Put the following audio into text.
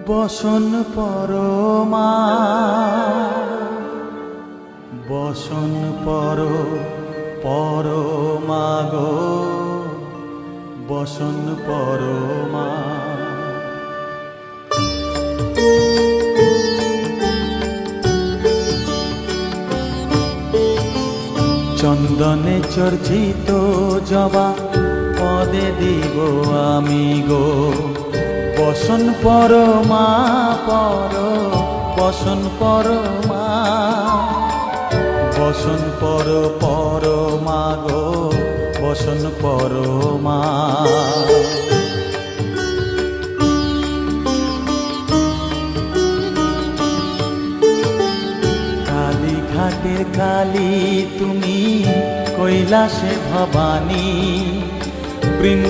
বসন পরমা বসন পরমা গো বসন পরমা। চন্দনে চর্চিত জবা পদে দিব আমি গো বসন পরমা বসন পরমা বসন পরমা গো বসন পরমা। কালী ঘাটের কালী তুমি কৈলাসে ভবানী।